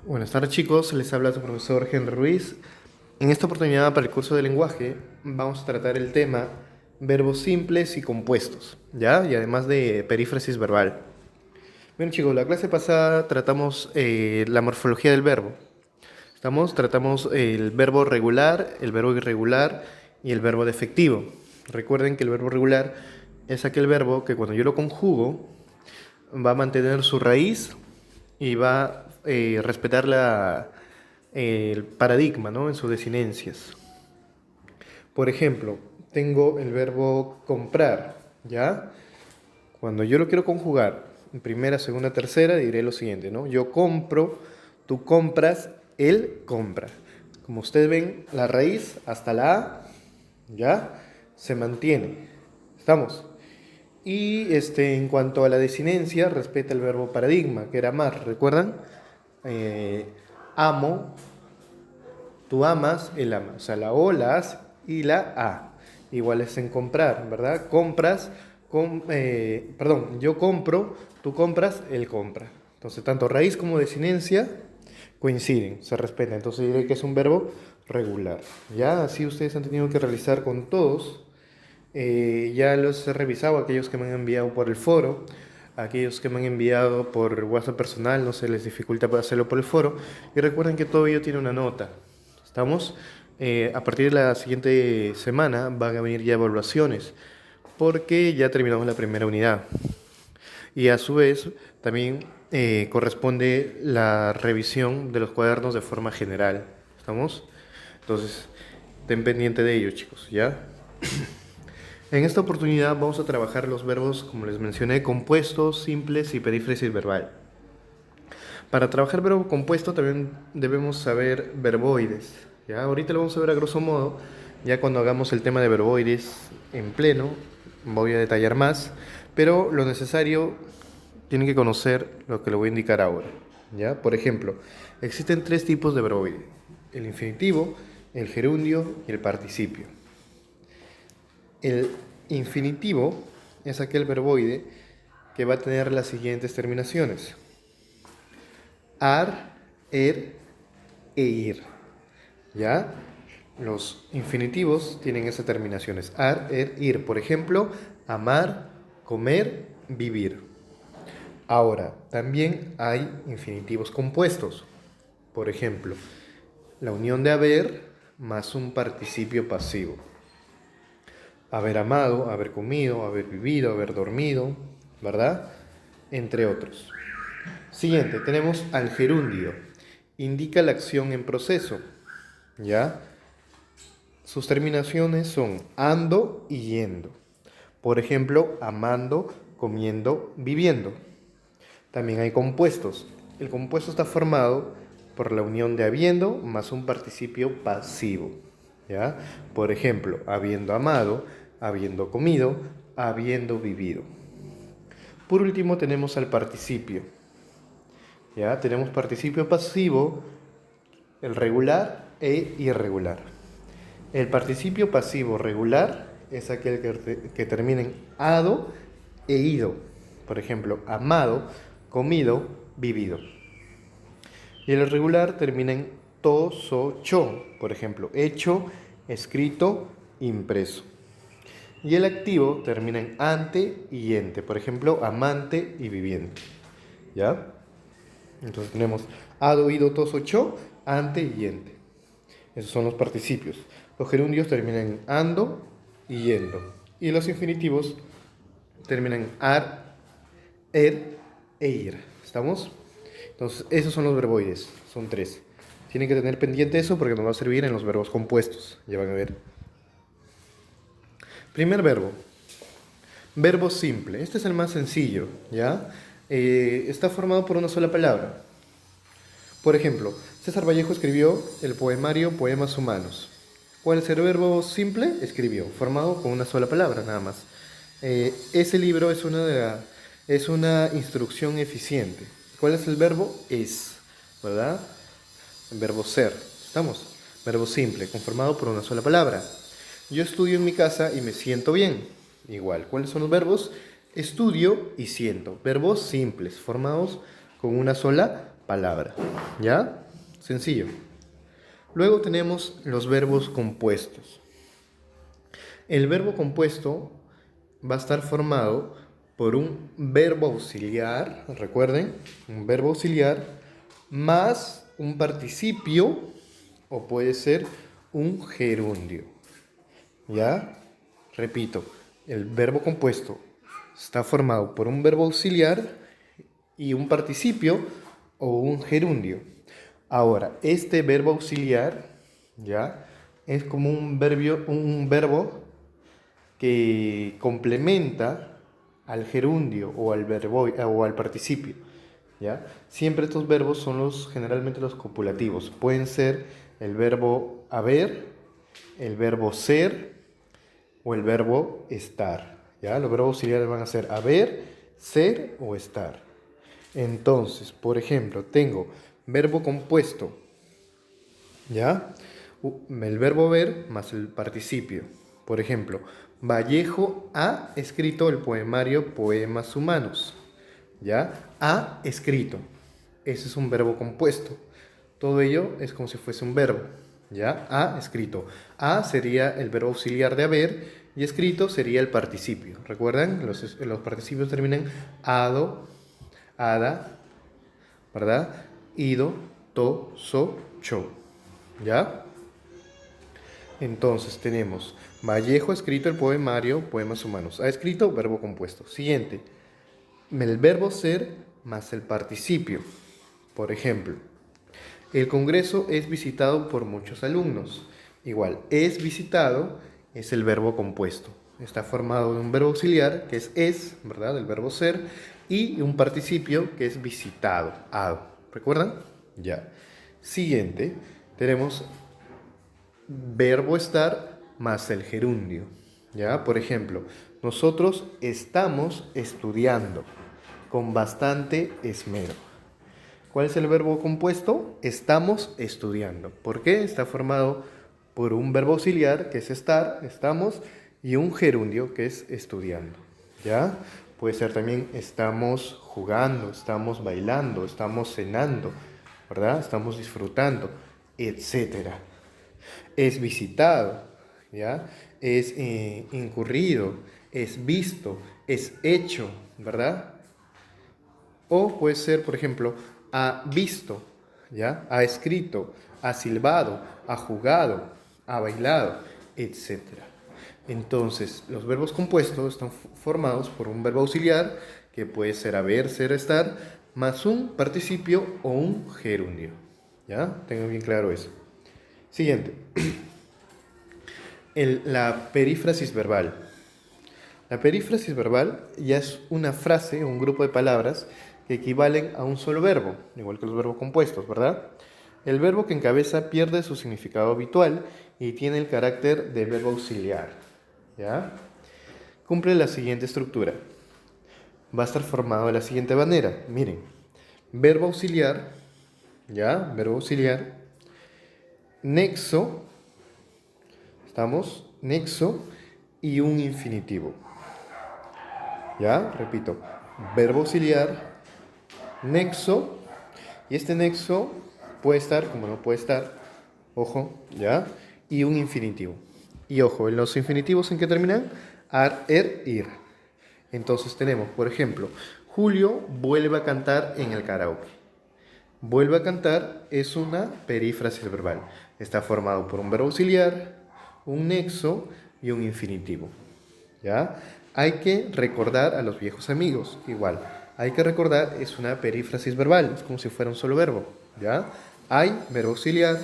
Buenas tardes chicos, les habla su profesor Henry Ruiz. En esta oportunidad para el curso de lenguaje vamos a tratar el tema verbos simples y compuestos, ¿ya? Y además de perífrasis verbal. Bien chicos, la clase pasada tratamos la morfología del verbo. Tratamos el verbo regular, el verbo irregular y el verbo defectivo. Recuerden que el verbo regular es aquel verbo que cuando yo lo conjugo va a mantener su raíz y va a respetar el paradigma, ¿no? En sus desinencias. Por ejemplo, tengo el verbo comprar, ¿ya? Cuando yo lo quiero conjugar en primera, segunda, tercera, diré lo siguiente, ¿no? Yo compro, tú compras, él compra. Como ustedes ven, la raíz hasta la A, ¿ya? Se mantiene. ¿Estamos? Y en cuanto a la desinencia, respeta el verbo paradigma, que era amar, ¿recuerdan? Eh, amo, tú amas, él ama. O sea, la O, la A y la A. Igual es en comprar, ¿verdad? Compras, perdón, yo compro, tú compras, él compra. Entonces, tanto raíz como desinencia coinciden, se respetan. Entonces diré que es un verbo regular. Ya, así ustedes han tenido que realizar con todos. Ya los he revisado, aquellos que me han enviado por el foro, aquellos que me han enviado por WhatsApp personal, no se les dificulta para hacerlo por el foro. Y recuerden que todo ello tiene una nota. ¿Estamos? A partir de la siguiente semana van a venir ya evaluaciones, porque ya terminamos la primera unidad. Y a su vez también corresponde la revisión de los cuadernos de forma general. ¿Estamos? Entonces, ten pendiente de ello, chicos, ¿ya? En esta oportunidad vamos a trabajar los verbos, como les mencioné, compuestos, simples y perífrasis verbal. Para trabajar verbo compuesto también debemos saber verboides. ¿Ya? Ahorita lo vamos a ver a grosso modo, ya cuando hagamos el tema de verboides en pleno, voy a detallar más, pero lo necesario tienen que conocer lo que le voy a indicar ahora. ¿Ya? Por ejemplo, existen tres tipos de verboide: el infinitivo, el gerundio y el participio. El infinitivo es aquel verboide que va a tener las siguientes terminaciones: ar, er e ir. ¿Ya? Los infinitivos tienen esas terminaciones: ar, er, ir. Por ejemplo, amar, comer, vivir. Ahora, también hay infinitivos compuestos. Por ejemplo, la unión de haber más un participio pasivo: haber amado, haber comido, haber vivido, haber dormido, ¿verdad? Entre otros. Siguiente, tenemos al gerundio. Indica la acción en proceso, ¿ya? Sus terminaciones son ando y yendo. Por ejemplo, amando, comiendo, viviendo. También hay compuestos. El compuesto está formado por la unión de habiendo más un participio pasivo, ¿ya? Por ejemplo, habiendo amado, habiendo comido, habiendo vivido. Por último tenemos al participio. ¿Ya? Tenemos participio pasivo, el regular e irregular. El participio pasivo regular es aquel que termina en ado e ido. Por ejemplo, amado, comido, vivido. Y el irregular termina en to, so, cho. Por ejemplo, hecho, escrito, impreso. Y el activo termina en ante y ente. Por ejemplo, amante y viviente. ¿Ya? Entonces tenemos ado, ido, to, so, cho, ante y ente. Esos son los participios. Los gerundios terminan en ando y yendo. Y los infinitivos terminan en ar, er e ir. ¿Estamos? Entonces, esos son los verboides. Son tres. Tienen que tener pendiente eso porque nos va a servir en los verbos compuestos. Ya van a ver. Primer verbo. Verbo simple. Este es el más sencillo, ¿ya? Está formado por una sola palabra. Por ejemplo, César Vallejo escribió el poemario Poemas Humanos. ¿Cuál es el verbo simple? Escribió, formado con una sola palabra, nada más. Ese libro es una instrucción eficiente. ¿Cuál es el verbo? Es, ¿verdad? El verbo ser. ¿Estamos? Verbo simple, conformado por una sola palabra. Yo estudio en mi casa y me siento bien. Igual. ¿Cuáles son los verbos? Estudio y siento. Verbos simples, formados con una sola palabra. ¿Ya? Sencillo. Luego tenemos los verbos compuestos. El verbo compuesto va a estar formado por un verbo auxiliar, recuerden, un verbo auxiliar más un participio o puede ser un gerundio. ¿Ya? Repito, el verbo compuesto está formado por un verbo auxiliar y un participio o un gerundio. Ahora, este verbo auxiliar, ¿ya? Es como un verbo que complementa al gerundio o al verbo o al participio, ¿ya? Siempre estos verbos son generalmente los copulativos. Pueden ser el verbo haber, el verbo ser o el verbo estar, ¿ya? Los verbos auxiliares van a ser haber, ser o estar. Entonces, por ejemplo, tengo verbo compuesto, ¿ya? El verbo ver más el participio. Por ejemplo, Vallejo ha escrito el poemario Poemas Humanos, ¿ya? Ha escrito. Ese es un verbo compuesto. Todo ello es como si fuese un verbo, ¿ya? Ha escrito. Ha sería el verbo auxiliar de haber y escrito sería el participio. ¿Recuerdan? Los participios terminan ado, ada, ¿verdad? Ido, to, so, cho, ¿ya? Entonces tenemos Vallejo ha escrito el poemario Poemas Humanos. Ha escrito verbo compuesto. Siguiente, el verbo ser más el participio. Por ejemplo, el Congreso es visitado por muchos alumnos. Igual, es visitado es el verbo compuesto. Está formado de un verbo auxiliar que es, ¿verdad? El verbo ser y un participio que es visitado, ado. ¿Recuerdan? Ya. Siguiente, tenemos verbo estar más el gerundio. ¿Ya? Por ejemplo, nosotros estamos estudiando con bastante esmero. ¿Cuál es el verbo compuesto? Estamos estudiando. ¿Por qué? Está formado por un verbo auxiliar que es estar, estamos, y un gerundio que es estudiando. ¿Ya? Puede ser también estamos jugando, estamos bailando, estamos cenando, ¿verdad? Estamos disfrutando, etcétera. Es visitado, ¿ya? Es incurrido, es visto, es hecho, ¿verdad? O puede ser, por ejemplo, ha visto, ¿ya? Ha escrito, ha silbado, ha jugado, ha bailado, etc. Entonces, los verbos compuestos están formados por un verbo auxiliar, que puede ser haber, ser, estar, más un participio o un gerundio. ¿Ya? Tengan bien claro eso. Siguiente. La perífrasis verbal. La perífrasis verbal ya es una frase, un grupo de palabras que equivalen a un solo verbo, igual que los verbos compuestos, ¿verdad? El verbo que encabeza pierde su significado habitual y tiene el carácter de verbo auxiliar, ¿ya? Cumple la siguiente estructura. Va a estar formado de la siguiente manera. Miren, verbo auxiliar, ¿ya? Verbo auxiliar, nexo, ¿estamos? Nexo y un infinitivo. ¿Ya? Repito, verbo auxiliar, nexo, y este nexo puede estar como no puede estar, ojo, ¿ya? Y un infinitivo. Y ojo, en los infinitivos, ¿en qué terminan? Ar, er, ir. Entonces tenemos, por ejemplo, Julio vuelve a cantar en el karaoke. Vuelve a cantar es una perífrasis verbal. Está formado por un verbo auxiliar, un nexo y un infinitivo. ¿Ya? Hay que recordar a los viejos amigos. Igual, hay que recordar es una perífrasis verbal, es como si fuera un solo verbo. ¿Ya? Hay verbo auxiliar,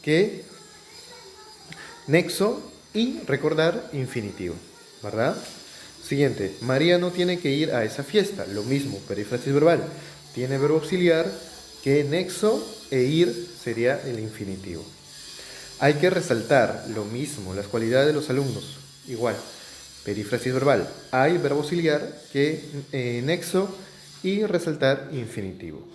que, nexo y recordar infinitivo. ¿Verdad? Siguiente, María no tiene que ir a esa fiesta. Lo mismo, perífrasis verbal. Tiene verbo auxiliar, que nexo e ir sería el infinitivo. Hay que resaltar lo mismo, las cualidades de los alumnos. Igual, perífrasis verbal. Hay verbo auxiliar, que nexo y resaltar infinitivo.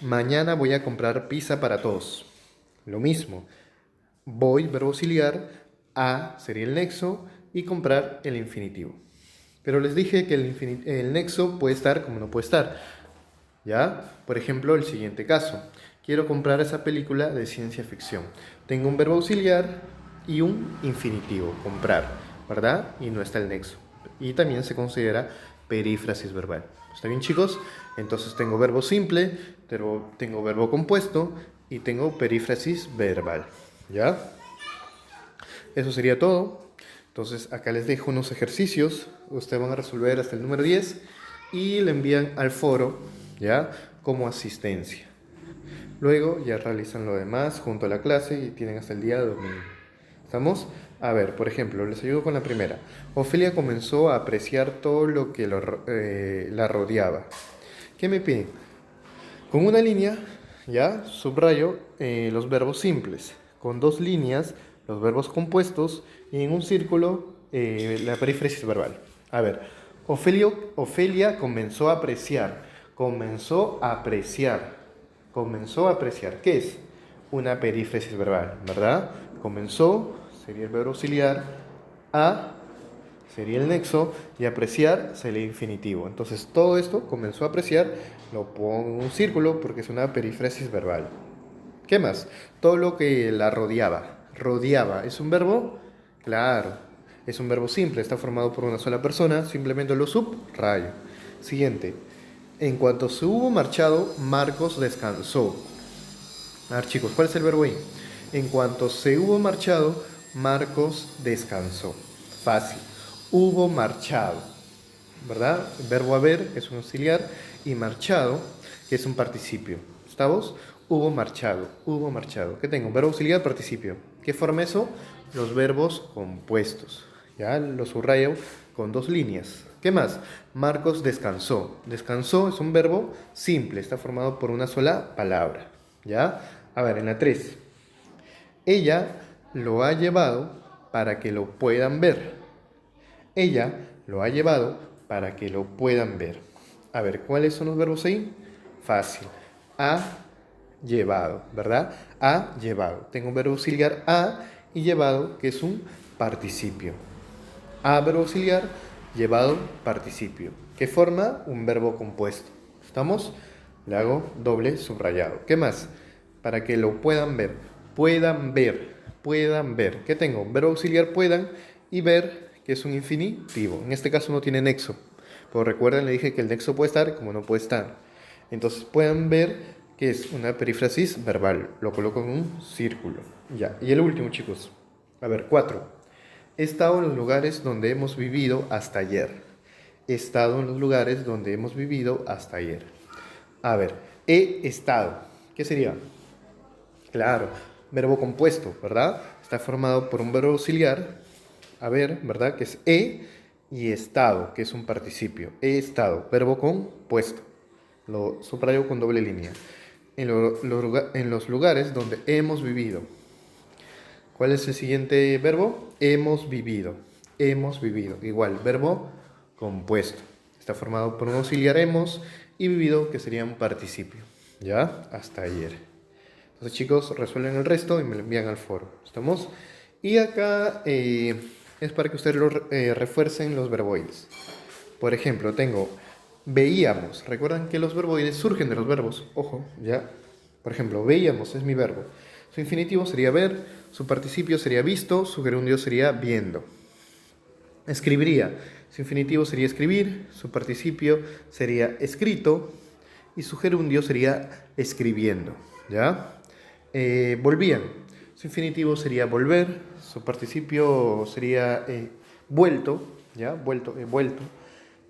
Mañana voy a comprar pizza para todos. Lo mismo. Voy, verbo auxiliar, a sería el nexo y comprar el infinitivo. Pero les dije que el nexo puede estar como no puede estar. ¿Ya? Por ejemplo, el siguiente caso. Quiero comprar esa película de ciencia ficción. Tengo un verbo auxiliar y un infinitivo, comprar, ¿verdad? Y no está el nexo. Y también se considera perífrasis verbal. ¿Está bien, chicos? Entonces tengo verbo simple, tengo verbo compuesto y tengo perífrasis verbal. ¿Ya? Eso sería todo. Entonces acá les dejo unos ejercicios. Ustedes van a resolver hasta el número 10 y le envían al foro, ¿ya? Como asistencia. Luego ya realizan lo demás junto a la clase y tienen hasta el día domingo. ¿Estamos? A ver, por ejemplo, les ayudo con la primera. Ofelia comenzó a apreciar todo lo que la rodeaba. ¿Qué me piden? Con una línea, ya, subrayo los verbos simples. Con dos líneas, los verbos compuestos. Y en un círculo, la perífrasis verbal. A ver, Ofelia comenzó a apreciar. Comenzó a apreciar. Comenzó a apreciar. ¿Qué es? Una perífrasis verbal, ¿verdad? Comenzó, sería el verbo auxiliar. A sería el nexo, y apreciar sería el infinitivo. Entonces todo esto comenzó a apreciar, lo pongo en un círculo porque es una perífrasis verbal. ¿Qué más? Todo lo que la rodeaba. Rodeaba, ¿es un verbo? Claro, es un verbo simple, está formado por una sola persona, simplemente lo subrayo. Siguiente. En cuanto se hubo marchado, Marcos descansó. A ver, chicos, ¿cuál es el verbo ahí? En cuanto se hubo marchado, Marcos descansó. Fácil. Hubo marchado, ¿verdad? El verbo haber es un auxiliar y marchado, que es un participio. ¿Estamos? Hubo marchado, hubo marchado. ¿Qué tengo? Verbo auxiliar, participio. ¿Qué forma eso? Los verbos compuestos. ¿Ya? Los subrayo con dos líneas. ¿Qué más? Marcos descansó. Descansó es un verbo simple, está formado por una sola palabra. ¿Ya? A ver, en la 3. Ella lo ha llevado para que lo puedan ver. Ella lo ha llevado para que lo puedan ver. A ver, ¿cuáles son los verbos ahí? Fácil. Ha llevado, ¿verdad? Ha llevado. Tengo un verbo auxiliar ha y llevado, que es un participio. Ha, verbo auxiliar, llevado, participio. ¿Qué forma? Un verbo compuesto. ¿Estamos? Le hago doble subrayado. ¿Qué más? Para que lo puedan ver. Puedan ver. Puedan ver. ¿Qué tengo? Verbo auxiliar puedan y ver, que es un infinitivo. En este caso no tiene nexo. Pero recuerden, le dije que el nexo puede estar como no puede estar. Entonces puedan ver que es una perífrasis verbal. Lo coloco en un círculo. Ya. Y el último, chicos. A ver, 4. He estado en los lugares donde hemos vivido hasta ayer. He estado en los lugares donde hemos vivido hasta ayer. A ver, he estado. ¿Qué sería? Claro, verbo compuesto, ¿verdad? Está formado por un verbo auxiliar, a ver, ¿verdad? Que es he y estado, que es un participio. He estado, verbo compuesto. Lo subrayo con doble línea. En los lugares donde hemos vivido. ¿Cuál es el siguiente verbo? Hemos vivido. Hemos vivido. Igual, verbo compuesto. Está formado por un auxiliar hemos y vivido, que sería un participio. ¿Ya? Hasta ayer. Entonces, chicos, resuelven el resto y me lo envían al foro. ¿Estamos? Y acá es para que ustedes refuercen los verboides. Por ejemplo, tengo veíamos. Recuerdan que los verboides surgen de los verbos. Ojo, ¿ya? Por ejemplo, veíamos es mi verbo. Su infinitivo sería ver, su participio sería visto, su gerundio sería viendo. Escribiría. Su infinitivo sería escribir, su participio sería escrito y su gerundio sería escribiendo. ¿Ya? Volvían. Su infinitivo sería volver, su participio sería vuelto, ¿ya? Vuelto, vuelto,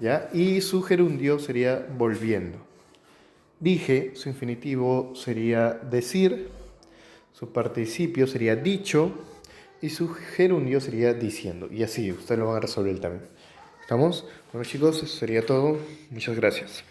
¿ya? Y su gerundio sería volviendo. Dije, su infinitivo sería decir, su participio sería dicho y su gerundio sería diciendo. Y así, ustedes lo van a resolver también. ¿Estamos? Bueno, chicos, eso sería todo. Muchas gracias.